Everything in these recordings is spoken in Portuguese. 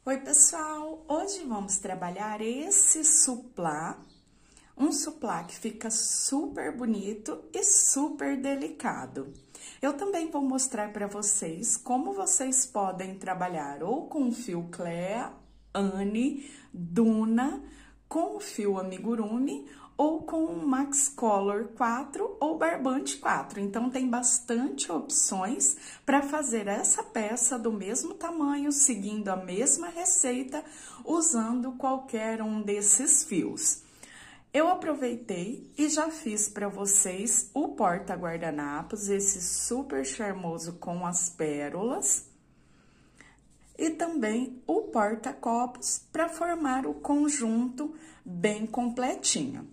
Oi, pessoal! Hoje vamos trabalhar esse suplá, um suplá que fica super bonito e super delicado. Eu também vou mostrar para vocês como vocês podem trabalhar ou com o fio Clea, Anne, Duna, com o fio amigurumi ou com o Max Color 4 ou barbante 4. Então, tem bastante opções para fazer essa peça do mesmo tamanho, seguindo a mesma receita, usando qualquer um desses fios. Eu aproveitei e já fiz para vocês o porta-guardanapos, esse super charmoso com as pérolas, e também o porta-copos para formar o conjunto bem completinho.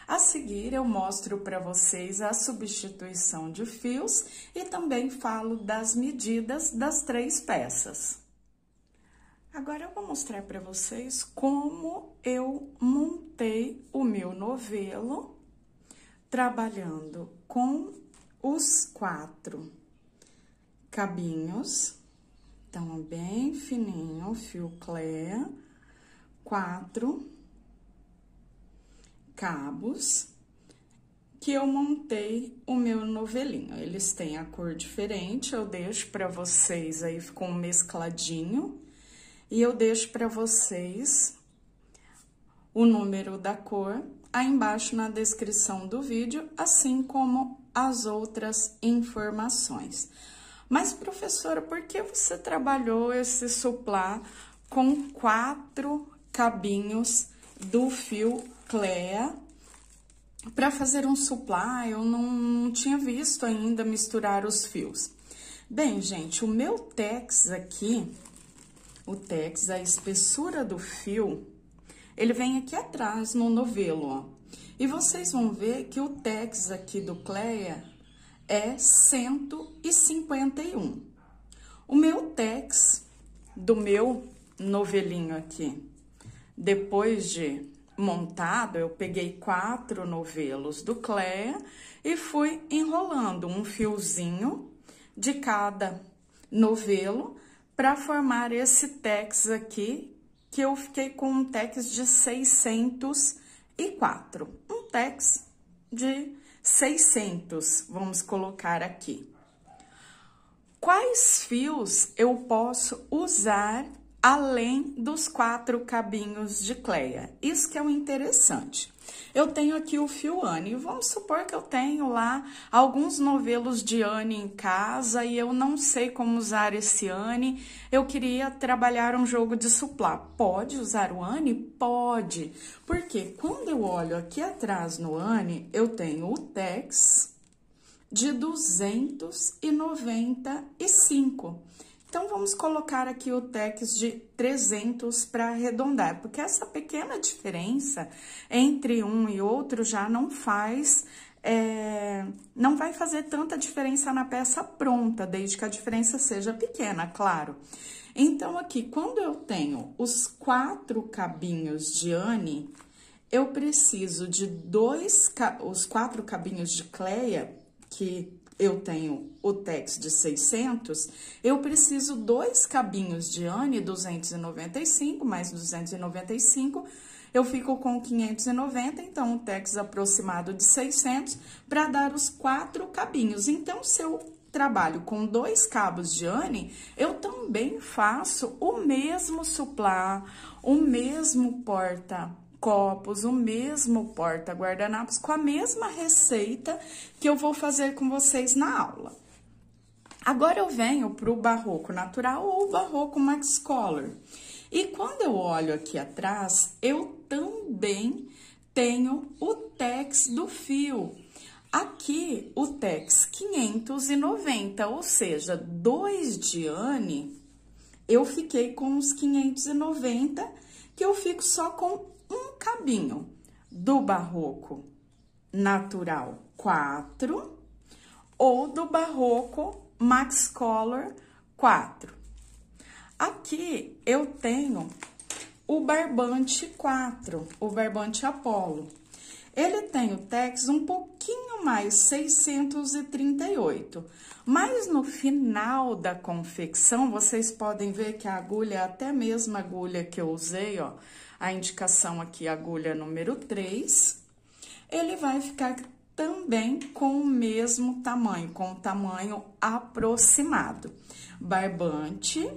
A seguir, eu mostro para vocês a substituição de fios e também falo das medidas das 3 peças. Agora, eu vou mostrar para vocês como eu montei o meu novelo, trabalhando com os 4 cabinhos. Então, bem fininho, fio Clea, 4 cabos que eu montei o meu novelinho. Eles têm a cor diferente, eu deixo para vocês aí, ficou mescladinho. E eu deixo para vocês o número da cor aí embaixo na descrição do vídeo, assim como as outras informações. Mas, professora, por que você trabalhou esse suplá com 4 cabinhos do fio Clea? Para fazer um suplá, eu não tinha visto ainda misturar os fios. Bem, gente, o meu tex aqui, o tex, a espessura do fio, ele vem aqui atrás no novelo, ó. E vocês vão ver que o tex aqui do Clea é 151. O meu tex do meu novelinho aqui, depois de montado, eu peguei 4 novelos do Clea e fui enrolando um fiozinho de cada novelo para formar esse tex aqui, que eu fiquei com um tex de 604. Um tex de 600, vamos colocar aqui. Quais fios eu posso usar além dos 4 cabinhos de Clea? Isso que é o interessante. Eu tenho aqui o fio Anne. Vamos supor que eu tenho lá alguns novelos de Anne em casa e eu não sei como usar esse Anne. Eu queria trabalhar um jogo de suplá. Pode usar o Anne? Pode. Porque quando eu olho aqui atrás no Anne, eu tenho o tex de 295. Então, vamos colocar aqui o tex de 300 para arredondar, porque essa pequena diferença entre um e outro já não não vai fazer tanta diferença na peça pronta, desde que a diferença seja pequena, claro. Então, aqui, quando eu tenho os 4 cabinhos de Anne, eu preciso de os 4 cabinhos de Clea, que eu tenho o tex de 600, eu preciso 2 cabinhos de Anne, 295, mais 295, eu fico com 590, então, um tex aproximado de 600, para dar os 4 cabinhos. Então, se eu trabalho com 2 cabos de Anne, eu também faço o mesmo suplá, o mesmo porta-copos, o mesmo porta-guardanapos, com a mesma receita que eu vou fazer com vocês na aula. Agora, eu venho para o barroco natural ou barroco Max Color. E quando eu olho aqui atrás, eu também tenho o tex do fio. Aqui, o tex 590, ou seja, 2 de Anne, eu fiquei com os 590, que eu fico só com um cabinho do barroco natural 4 ou do barroco Max Color 4. Aqui eu tenho o barbante 4, o barbante Apollo. Ele tem o tex um pouquinho pouquinho mais, 638. Mas no final da confecção, vocês podem ver que a agulha, até mesmo a agulha que eu usei, ó, a indicação aqui, agulha número 3, ele vai ficar também com o mesmo tamanho, com o tamanho aproximado. Barbante,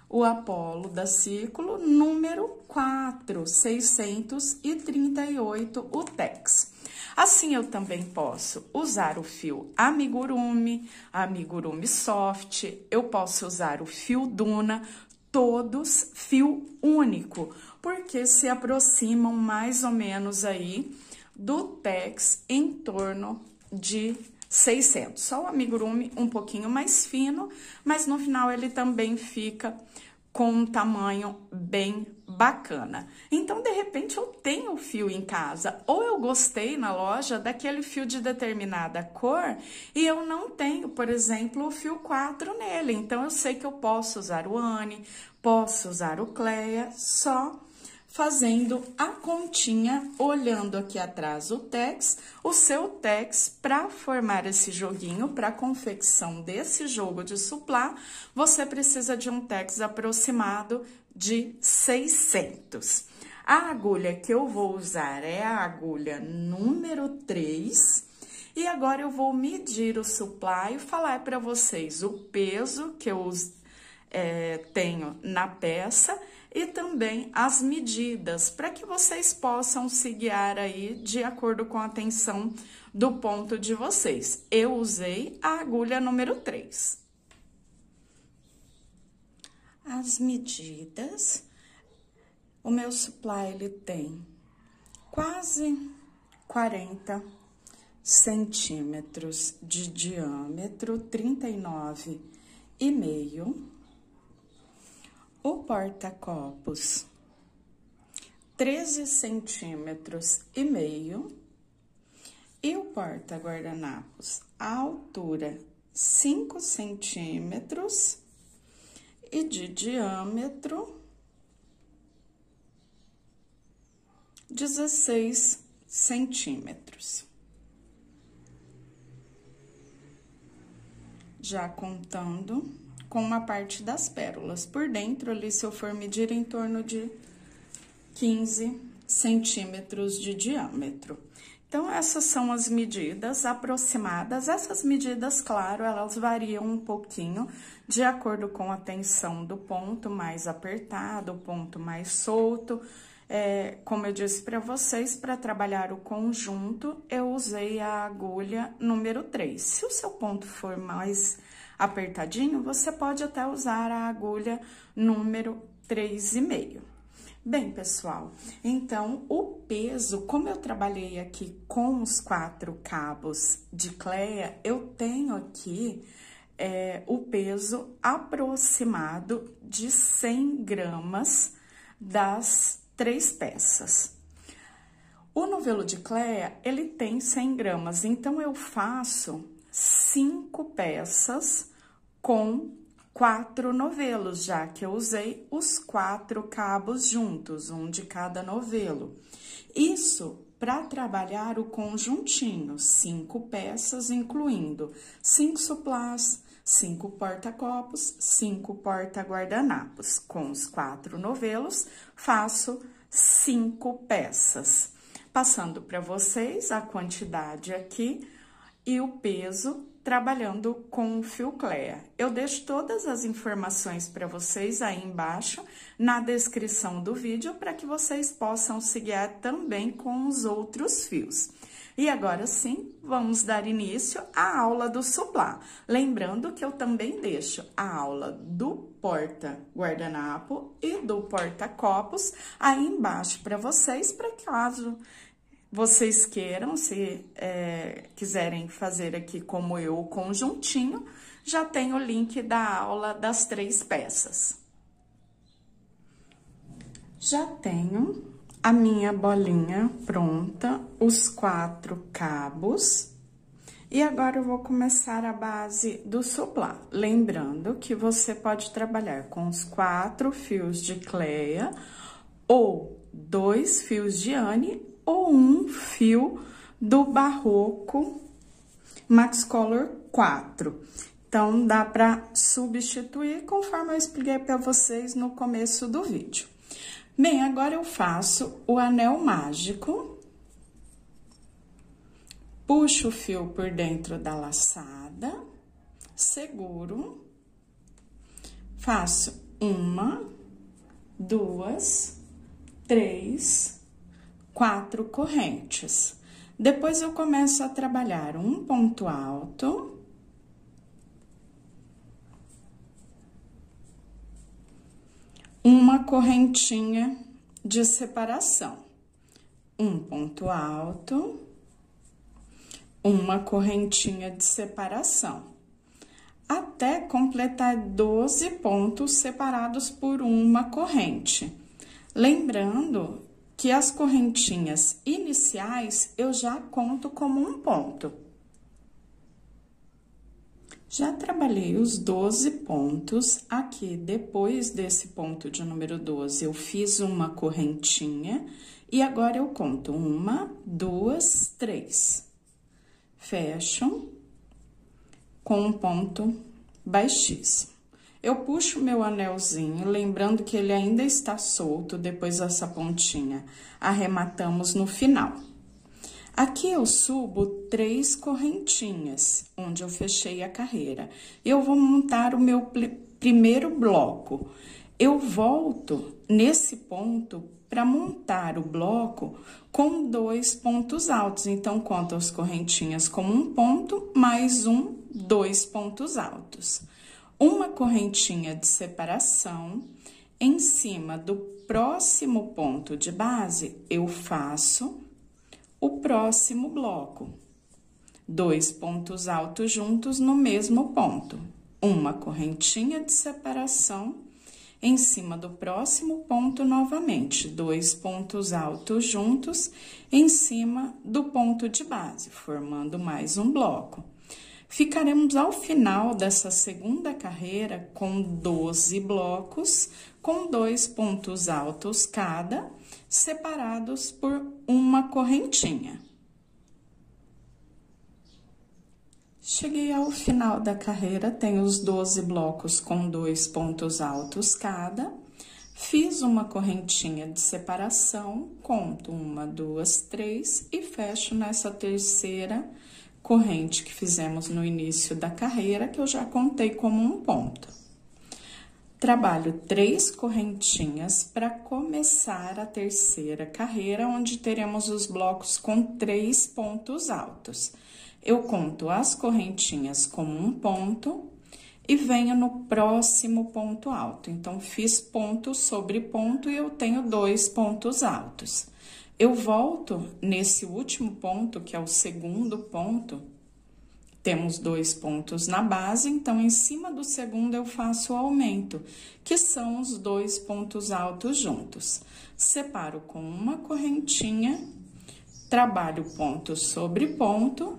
o Apolo da Círculo, número 4, 638 o Tex. Assim, eu também posso usar o fio Amigurumi Soft, eu posso usar o fio Duna, todos fio único, porque se aproximam mais ou menos aí do Tex em torno de 600. Só o Amigurumi um pouquinho mais fino, mas no final ele também fica com um tamanho bem bacana. Então, de repente, eu tenho o fio em casa, ou eu gostei na loja daquele fio de determinada cor e eu não tenho, por exemplo, o fio 4 nele. Então, eu sei que eu posso usar o Anne, posso usar o Cleia, só fazendo a continha, olhando aqui atrás o Tex, o seu Tex, para formar esse joguinho, para confecção desse jogo de suplá, você precisa de um Tex aproximado de 600. A agulha que eu vou usar é a agulha número 3, e agora eu vou medir o suplá e falar para vocês o peso que eu tenho na peça, e também as medidas, para que vocês possam se guiar aí de acordo com a tensão do ponto de vocês. Eu usei a agulha número 3. As medidas, o meu supply, ele tem quase 40 centímetros de diâmetro, 39,5. O porta-copos, 13 centímetros e meio. E o porta-guardanapos, a altura, 5 centímetros. E de diâmetro, 16 centímetros. Já contando com uma parte das pérolas. Por dentro, ali, se eu for medir, em torno de 15 centímetros de diâmetro. Então, essas são as medidas aproximadas. Essas medidas, claro, elas variam um pouquinho de acordo com a tensão do ponto mais apertado, o ponto mais solto. Como eu disse para vocês, para trabalhar o conjunto, eu usei a agulha número 3. Se o seu ponto for mais apertadinho, você pode até usar a agulha número 3,5. Bem, pessoal, então, o peso, como eu trabalhei aqui com os 4 cabos de Cleia, eu tenho aqui o peso aproximado de 100 gramas das 3 peças. O novelo de Cleia, ele tem 100 gramas, então eu faço 5 peças com 4 novelos, já que eu usei os 4 cabos juntos, um de cada novelo. Isso para trabalhar o conjuntinho, 5 peças, incluindo 5 suplás, 5 porta-copos, 5 porta-guardanapos. Com os 4 novelos, faço 5 peças. Passando para vocês a quantidade aqui e o peso, trabalhando com o fio Cleia. Eu deixo todas as informações para vocês aí embaixo na descrição do vídeo, para que vocês possam se guiar também com os outros fios. E agora sim, vamos dar início à aula do suplá. Lembrando que eu também deixo a aula do porta-guardanapo e do porta-copos aí embaixo para vocês, para caso vocês queiram, se quiserem fazer aqui como eu, o conjuntinho, já tem o link da aula das 3 peças. Já tenho a minha bolinha pronta, os 4 cabos, e agora eu vou começar a base do suplá. Lembrando que você pode trabalhar com os 4 fios de Cleia, ou 2 fios de Anne, ou um fio do Barroco Max Color 4. Então, dá para substituir conforme eu expliquei para vocês no começo do vídeo. Bem, agora eu faço o anel mágico. Puxo o fio por dentro da laçada, seguro, faço 1, 2, 3, 4 correntes. Depois eu começo a trabalhar um ponto alto, uma correntinha de separação, um ponto alto, uma correntinha de separação, até completar 12 pontos separados por uma corrente. Lembrando que as correntinhas iniciais eu já conto como um ponto. Já trabalhei os 12 pontos, aqui depois desse ponto de número 12 eu fiz uma correntinha e agora eu conto 1, 2, 3. Fecho com um ponto baixíssimo. Eu puxo meu anelzinho, lembrando que ele ainda está solto depois dessa pontinha. Arrematamos no final. Aqui eu subo 3 correntinhas, onde eu fechei a carreira. Eu vou montar o meu primeiro bloco. Eu volto nesse ponto para montar o bloco com 2 pontos altos. Então, conto as correntinhas como um ponto, mais 2 pontos altos. Uma correntinha de separação, em cima do próximo ponto de base, eu faço o próximo bloco. 2 pontos altos juntos no mesmo ponto. Uma correntinha de separação, em cima do próximo ponto novamente. 2 pontos altos juntos em cima do ponto de base, formando mais um bloco. Ficaremos ao final dessa segunda carreira com 12 blocos, com 2 pontos altos cada, separados por uma correntinha. Cheguei ao final da carreira, tenho os 12 blocos com 2 pontos altos cada. Fiz uma correntinha de separação, conto 1, 2, 3 e fecho nessa terceira corrente que fizemos no início da carreira, que eu já contei como um ponto. Trabalho 3 correntinhas para começar a terceira carreira, onde teremos os blocos com 3 pontos altos. Eu conto as correntinhas como um ponto e venho no próximo ponto alto. Então, fiz ponto sobre ponto e eu tenho 2 pontos altos. Eu volto nesse último ponto, que é o segundo ponto, temos 2 pontos na base, então, em cima do segundo eu faço o aumento, que são os 2 pontos altos juntos. Separo com uma correntinha, trabalho ponto sobre ponto,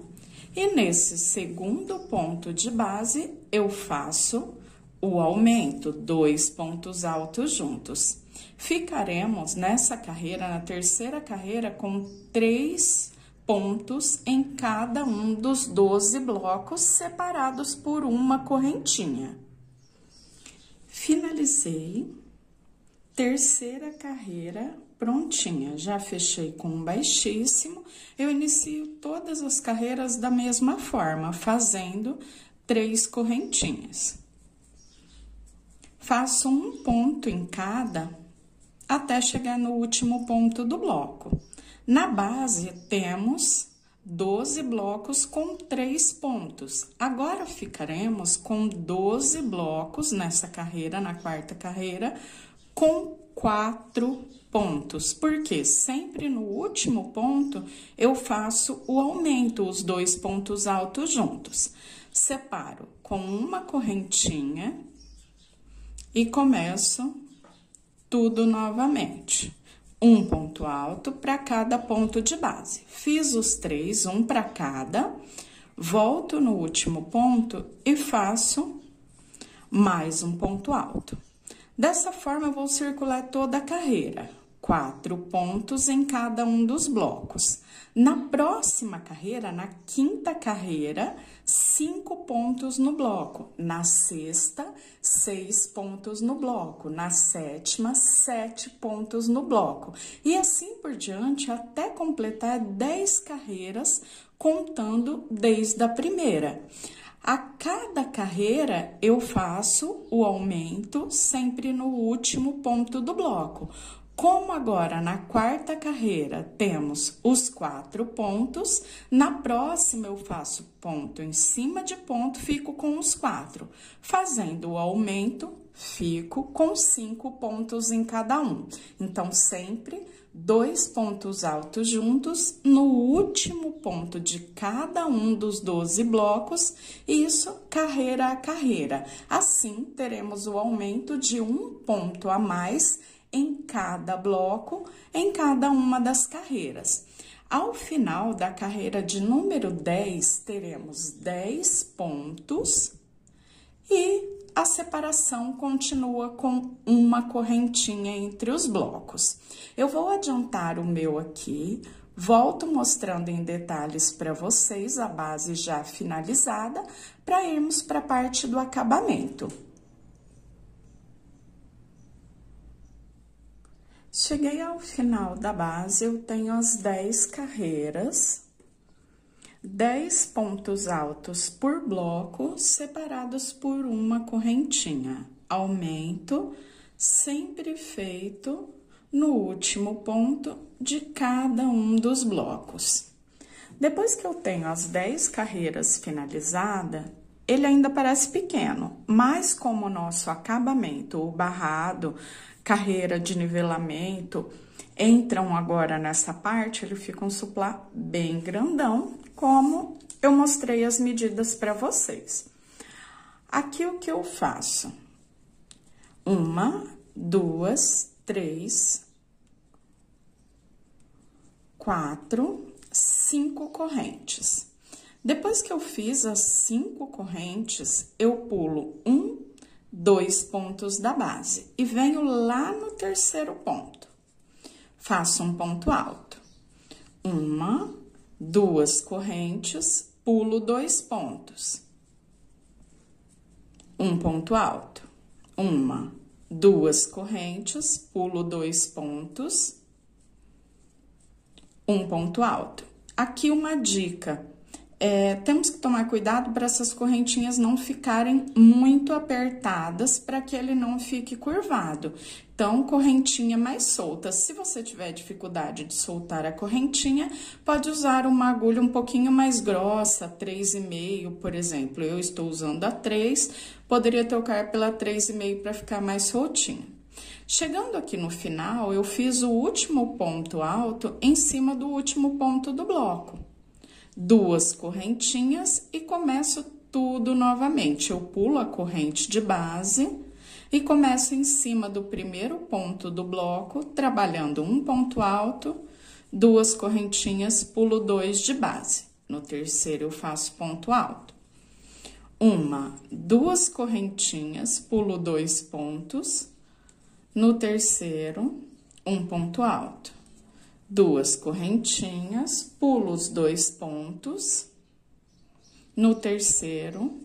e nesse segundo ponto de base, eu faço o aumento, 2 pontos altos juntos. Ficaremos nessa carreira, na terceira carreira, com 3 pontos em cada um dos 12 blocos, separados por uma correntinha. Finalizei, terceira carreira prontinha. Já fechei com um baixíssimo. Eu inicio todas as carreiras da mesma forma, fazendo 3 correntinhas. Faço um ponto em cada, até chegar no último ponto do bloco. Na base, temos 12 blocos com 3 pontos. Agora, ficaremos com 12 blocos nessa carreira, na quarta carreira, com 4 pontos. Porque sempre no último ponto, eu faço o aumento, os 2 pontos altos juntos. Separo com uma correntinha e começo tudo novamente. Um ponto alto para cada ponto de base. Fiz os 3, um para cada, volto no último ponto e faço mais um ponto alto. Dessa forma, eu vou circular toda a carreira, 4 pontos em cada um dos blocos. Na próxima carreira, na quinta carreira, 5 pontos no bloco. Na sexta, 6 pontos no bloco. Na sétima, 7 pontos no bloco. E assim por diante, até completar 10 carreiras, contando desde a primeira. A cada carreira, eu faço o aumento sempre no último ponto do bloco. Como agora na quarta carreira temos os 4 pontos, na próxima eu faço ponto em cima de ponto, fico com os 4. Fazendo o aumento, fico com 5 pontos em cada um. Então, sempre 2 pontos altos juntos no último ponto de cada um dos 12 blocos, isso carreira a carreira. Assim, teremos o aumento de 1 ponto a mais em cada bloco, em cada uma das carreiras. Ao final da carreira de número 10, teremos 10 pontos e a separação continua com uma correntinha entre os blocos. Eu vou adiantar o meu aqui, volto mostrando em detalhes para vocês a base já finalizada, para irmos para a parte do acabamento. Cheguei ao final da base, eu tenho as 10 carreiras, 10 pontos altos por bloco, separados por uma correntinha. Aumento sempre feito no último ponto de cada um dos blocos. Depois que eu tenho as 10 carreiras finalizadas, ele ainda parece pequeno, mas como o nosso acabamento, o barrado, carreira de nivelamento, entram agora nessa parte, ele fica um suplá bem grandão, como eu mostrei as medidas para vocês. Aqui o que eu faço? 1, 2, 3, 4, 5 correntes. Depois que eu fiz as 5 correntes, eu pulo 2 pontos da base e venho lá no terceiro ponto. Faço um ponto alto. 1, 2 correntes, pulo 2 pontos. Um ponto alto. 1, 2 correntes, pulo 2 pontos. Um ponto alto. Aqui uma dica. Temos que tomar cuidado para essas correntinhas não ficarem muito apertadas, para que ele não fique curvado. Então, correntinha mais solta. Se você tiver dificuldade de soltar a correntinha, pode usar uma agulha um pouquinho mais grossa, 3,5, por exemplo. Eu estou usando a 3, poderia trocar pela 3,5 para ficar mais soltinho. Chegando aqui no final, eu fiz o último ponto alto em cima do último ponto do bloco. 2 correntinhas e começo tudo novamente. Eu pulo a corrente de base e começo em cima do primeiro ponto do bloco, trabalhando um ponto alto, 2 correntinhas, pulo 2 de base. No terceiro, eu faço ponto alto. 2 correntinhas, pulo 2 pontos. No terceiro, um ponto alto. 2 correntinhas, pulo os 2 pontos. No terceiro,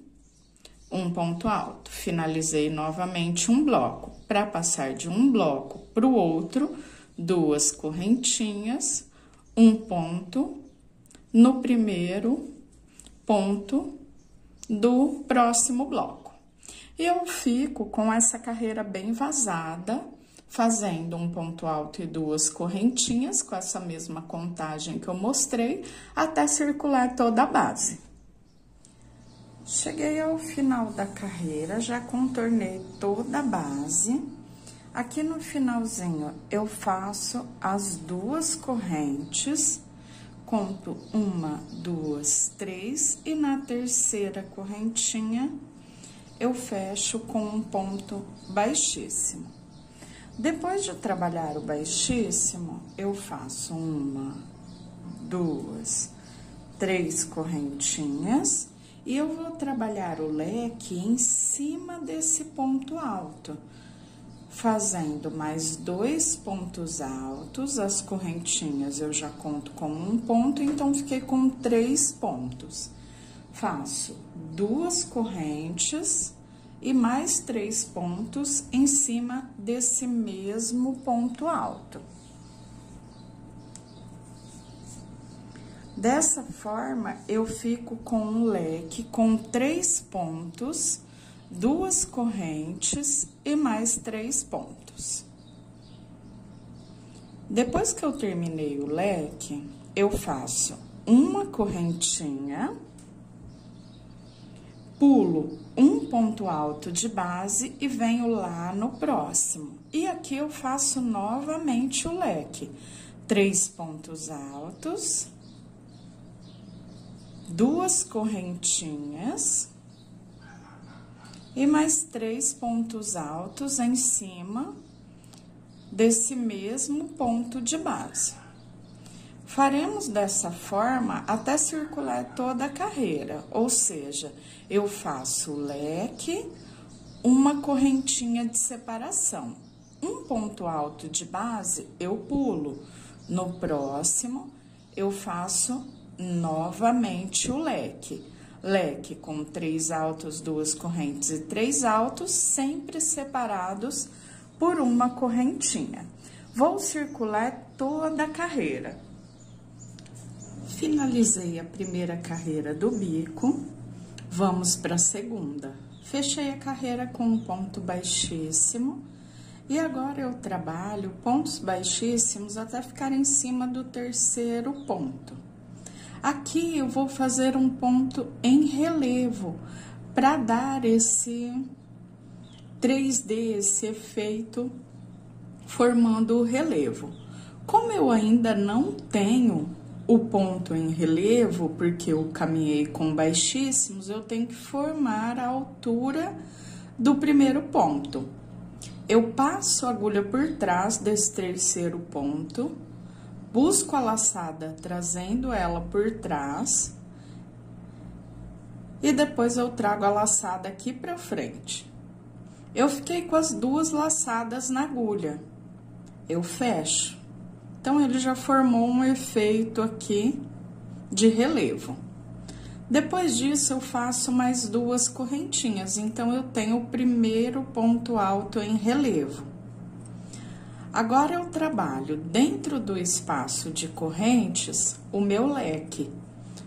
um ponto alto. Finalizei novamente um bloco. Para passar de um bloco para o outro, 2 correntinhas, um ponto no primeiro ponto do próximo bloco. E eu fico com essa carreira bem vazada, fazendo um ponto alto e 2 correntinhas, com essa mesma contagem que eu mostrei, até circular toda a base. Cheguei ao final da carreira, já contornei toda a base. Aqui no finalzinho, eu faço as 2 correntes, conto 1, 2, 3, e na terceira correntinha, eu fecho com um ponto baixíssimo. Depois de trabalhar o baixíssimo, eu faço 1, 2, 3 correntinhas e eu vou trabalhar o leque em cima desse ponto alto. fazendo mais 2 pontos altos, as correntinhas eu já conto como um ponto, então fiquei com 3 pontos. Faço 2 correntes e mais 3 pontos em cima desse mesmo ponto alto. Dessa forma, eu fico com um leque com 3 pontos, 2 correntes e mais 3 pontos. Depois que eu terminei o leque, eu faço uma correntinha, pulo um ponto alto de base e venho lá no próximo. E aqui eu faço novamente o leque. 3 pontos altos, 2 correntinhas e mais 3 pontos altos em cima desse mesmo ponto de base. Faremos dessa forma até circular toda a carreira, ou seja, eu faço o leque, uma correntinha de separação. Um ponto alto de base, eu pulo. No próximo, eu faço novamente o leque. Leque com 3 altos, 2 correntes e 3 altos, sempre separados por uma correntinha. Vou circular toda a carreira. Finalizei a primeira carreira do bico, vamos para a segunda. Fechei a carreira com um ponto baixíssimo e agora eu trabalho pontos baixíssimos até ficar em cima do terceiro ponto. Aqui eu vou fazer um ponto em relevo para dar esse 3D, esse efeito formando o relevo. Como eu ainda não tenho o ponto em relevo, porque eu caminhei com baixíssimos, eu tenho que formar a altura do primeiro ponto. Eu passo a agulha por trás desse terceiro ponto, busco a laçada trazendo ela por trás e depois eu trago a laçada aqui pra frente. Eu fiquei com as 2 laçadas na agulha, eu fecho. Então, ele já formou um efeito aqui de relevo. Depois disso, eu faço mais 2 correntinhas, então, eu tenho o primeiro ponto alto em relevo. Agora, eu trabalho dentro do espaço de correntes o meu leque,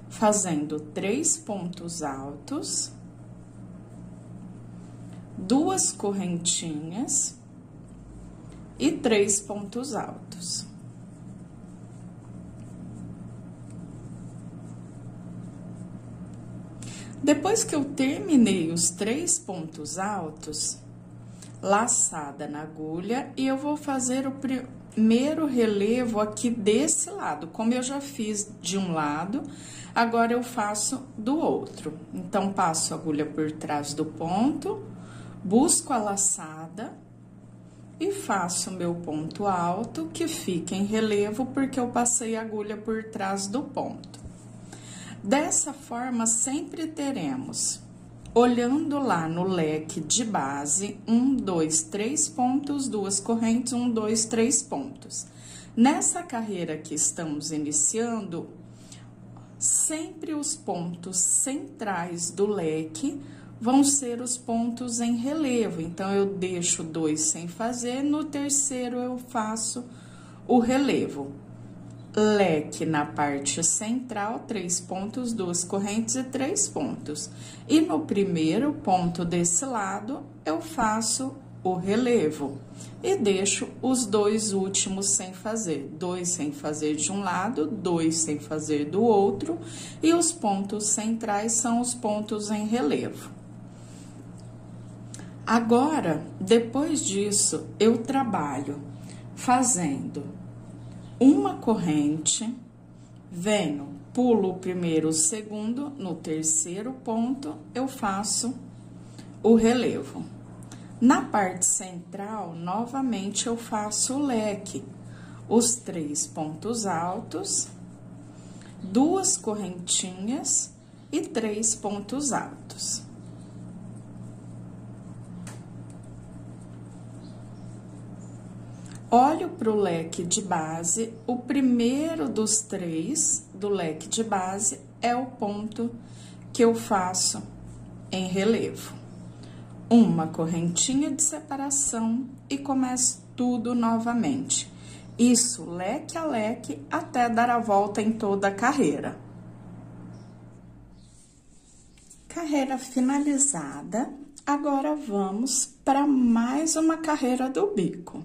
fazendo 3 pontos altos, 2 correntinhas e 3 pontos altos. Depois que eu terminei os 3 pontos altos, laçada na agulha, e eu vou fazer o primeiro relevo aqui desse lado. Como eu já fiz de um lado, agora eu faço do outro. Então, passo a agulha por trás do ponto, busco a laçada e faço o meu ponto alto, que fica em relevo, porque eu passei a agulha por trás do ponto. Dessa forma, sempre teremos, olhando lá no leque de base, 1, 2, 3 pontos, 2 correntes, 1, 2, 3 pontos. Nessa carreira que estamos iniciando, sempre os pontos centrais do leque vão ser os pontos em relevo. Então, eu deixo 2 sem fazer, no terceiro eu faço o relevo. Leque na parte central, 3 pontos, 2 correntes e 3 pontos. E no primeiro ponto desse lado, eu faço o relevo e deixo os 2 últimos sem fazer. 2 sem fazer de um lado, 2 sem fazer do outro, e os pontos centrais são os pontos em relevo. Agora, depois disso, eu trabalho fazendo uma corrente, venho, pulo o primeiro, o segundo, no terceiro ponto, eu faço o relevo. Na parte central, novamente, eu faço o leque, os 3 pontos altos, 2 correntinhas e 3 pontos altos. olho para o leque de base, o primeiro dos 3 do leque de base é o ponto que eu faço em relevo. Uma correntinha de separação e começo tudo novamente. Isso leque a leque até dar a volta em toda a carreira. Carreira finalizada, agora vamos para mais uma carreira do bico.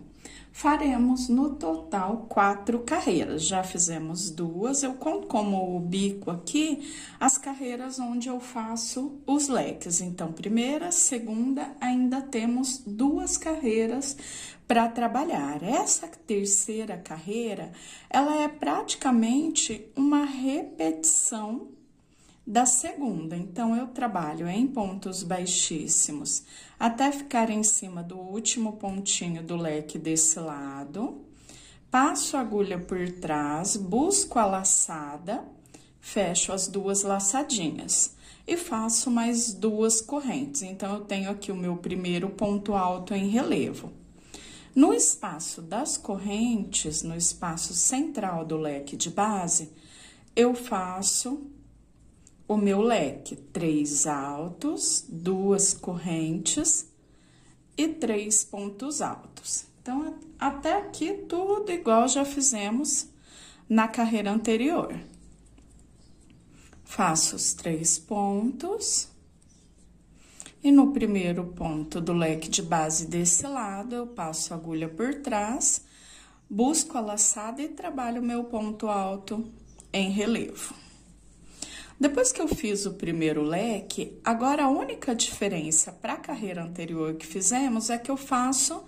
Faremos no total 4 carreiras, já fizemos 2, eu conto como o bico aqui as carreiras onde eu faço os leques. Então, primeira, segunda, ainda temos 2 carreiras para trabalhar. Essa terceira carreira, ela é praticamente uma repetição da segunda, então, eu trabalho em pontos baixíssimos até ficar em cima do último pontinho do leque desse lado, passo a agulha por trás, busco a laçada, fecho as 2 laçadinhas e faço mais 2 correntes. Então, eu tenho aqui o meu primeiro ponto alto em relevo. No espaço das correntes, no espaço central do leque de base, eu faço o meu leque, 3 altos, 2 correntes e 3 pontos altos. Então, até aqui tudo igual já fizemos na carreira anterior. Faço os 3 pontos e no primeiro ponto do leque de base desse lado, eu passo a agulha por trás, busco a laçada e trabalho o meu ponto alto em relevo. Depois que eu fiz o primeiro leque, agora a única diferença para a carreira anterior que fizemos é que eu faço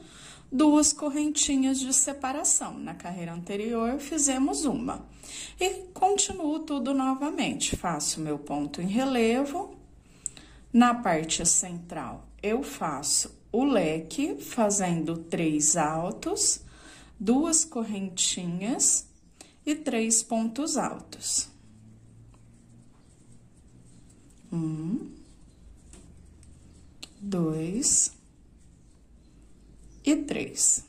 2 correntinhas de separação. Na carreira anterior, fizemos uma. E continuo tudo novamente. Faço meu ponto em relevo. Na parte central, eu faço o leque, fazendo 3 altos, 2 correntinhas e 3 pontos altos. 1, 2 e 3.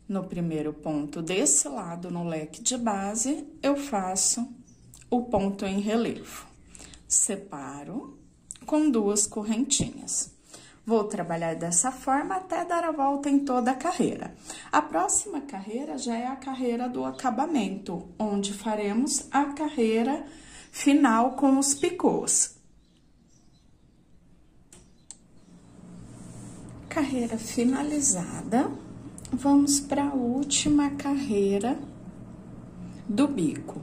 No primeiro ponto desse lado, no leque de base, eu faço o ponto em relevo. Separo com 2 correntinhas. Vou trabalhar dessa forma até dar a volta em toda a carreira. A próxima carreira já é a carreira do acabamento, onde faremos a carreira final com os picôs. Carreira finalizada, vamos para a última carreira do bico.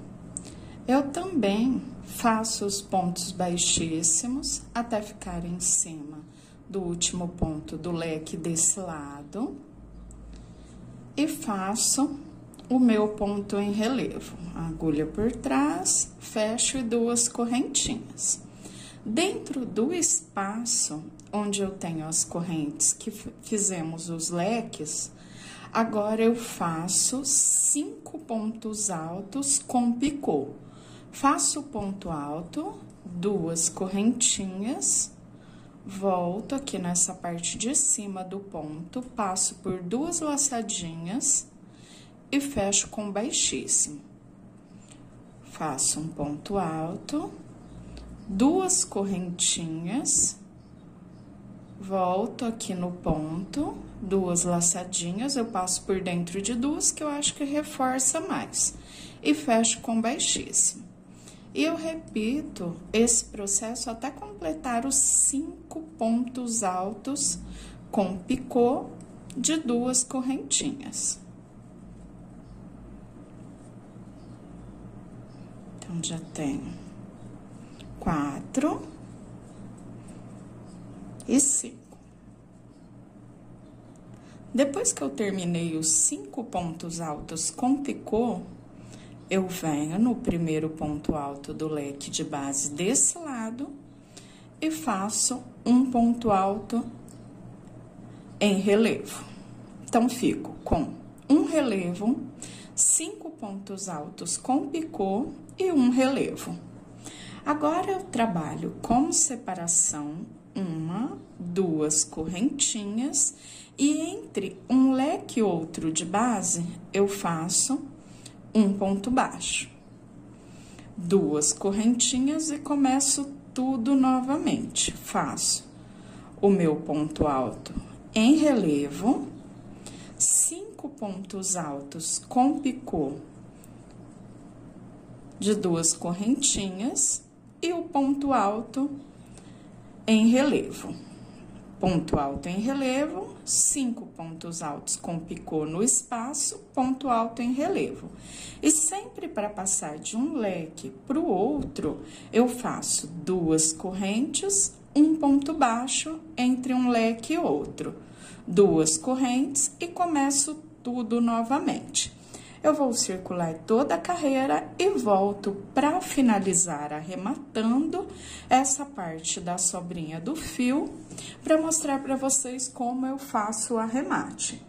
Eu também faço os pontos baixíssimos até ficar em cima do último ponto do leque desse lado e faço o meu ponto em relevo. Agulha por trás, fecho e 2 correntinhas. Dentro do espaço onde eu tenho as correntes que fizemos os leques, agora eu faço 5 pontos altos com picô. Faço o ponto alto, 2 correntinhas, volto aqui nessa parte de cima do ponto, passo por 2 laçadinhas e fecho com baixíssimo. Faço um ponto alto, 2 correntinhas, volto aqui no ponto, 2 laçadinhas, eu passo por dentro de 2, que eu acho que reforça mais, e fecho com baixíssimo. E eu repito esse processo até completar os 5 pontos altos com picô de 2 correntinhas. Então, já tenho 4 e 5. Depois que eu terminei os 5 pontos altos com picô, eu venho no primeiro ponto alto do leque de base desse lado e faço um ponto alto em relevo. Então, fico com um relevo, 5 pontos altos com picô e um relevo. Agora, eu trabalho com separação, 1, 2 correntinhas E entre um leque e outro de base, eu faço um ponto baixo. 2 correntinhas e começo tudo novamente. Faço o meu ponto alto em relevo, 5 pontos altos com picô de 2 correntinhas e o ponto alto em relevo. Ponto alto em relevo, 5 pontos altos com picô no espaço, ponto alto em relevo. E sempre para passar de um leque para o outro, eu faço 2 correntes, um ponto baixo entre um leque e outro. 2 correntes e começo tudo novamente. Eu vou circular toda a carreira e volto para finalizar arrematando essa parte da sobrinha do fio, para mostrar para vocês como eu faço o arremate.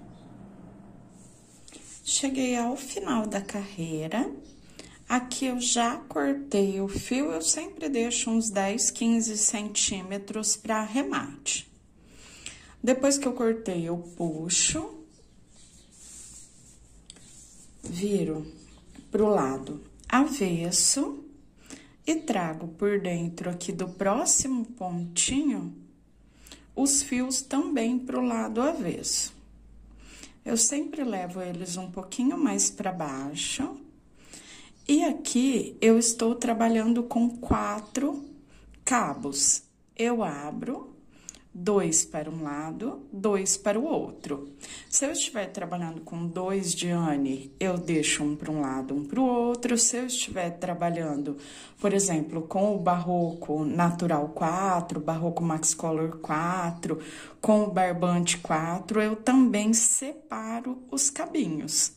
Cheguei ao final da carreira, aqui eu já cortei o fio, eu sempre deixo uns 10, 15 centímetros para arremate. Depois que eu cortei, eu puxo, viro pro lado avesso e trago por dentro aqui do próximo pontinho os fios também pro lado avesso. Eu sempre levo eles um pouquinho mais para baixo. E aqui eu estou trabalhando com 4 cabos. Eu abro 2 para um lado, 2 para o outro. Se eu estiver trabalhando com 2 de ane, eu deixo um para um lado, um para o outro. Se eu estiver trabalhando, por exemplo, com o Barroco Natural 4, Barroco Max Color 4, com o Barbante 4, eu também separo os cabinhos.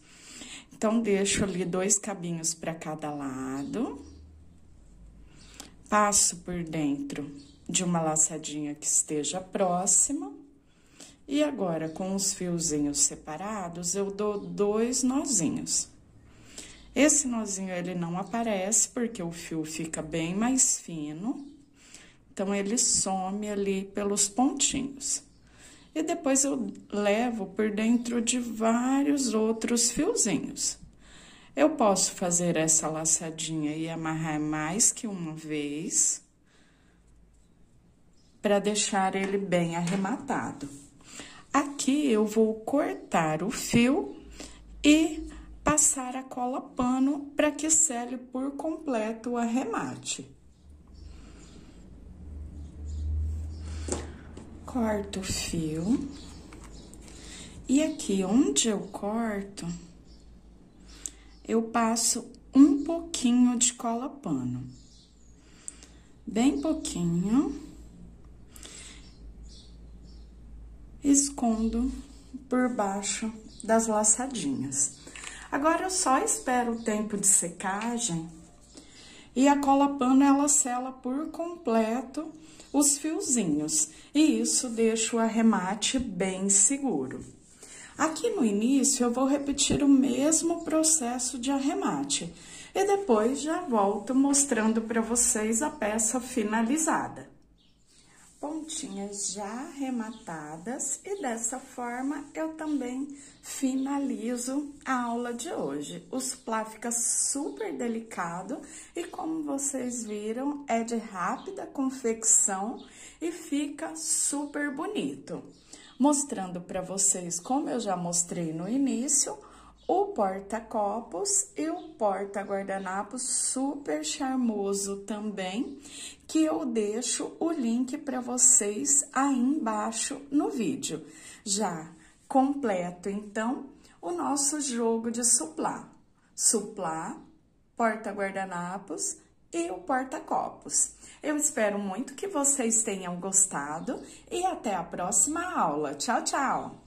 Então, deixo ali 2 cabinhos para cada lado. Passo por dentro de uma laçadinha que esteja próxima. E agora, com os fiozinhos separados, eu dou 2 nozinhos. Esse nozinho, ele não aparece, porque o fio fica bem mais fino. Então, ele some ali pelos pontinhos. E depois, eu levo por dentro de vários outros fiozinhos. Eu posso fazer essa laçadinha e amarrar mais que uma vez, para deixar ele bem arrematado. Aqui eu vou cortar o fio e passar a cola pano para que sele por completo o arremate. Corto o fio. E aqui onde eu corto, eu passo um pouquinho de cola pano. Bem pouquinho. Escondo por baixo das laçadinhas. Agora, eu só espero o tempo de secagem e a cola pano, ela sela por completo os fiozinhos. E isso deixa o arremate bem seguro. Aqui no início, eu vou repetir o mesmo processo de arremate. E depois, já volto mostrando para vocês a peça finalizada. Pontinhas já arrematadas e dessa forma eu também finalizo a aula de hoje. O suplá fica super delicado e, como vocês viram, é de rápida confecção e fica super bonito. Mostrando para vocês, como eu já mostrei no início, o porta-copos e o porta-guardanapos super charmoso também, que eu deixo o link para vocês aí embaixo no vídeo. Já completo, então, o nosso jogo de suplá. Suplá, porta-guardanapos e o porta-copos. Eu espero muito que vocês tenham gostado e até a próxima aula. Tchau, tchau!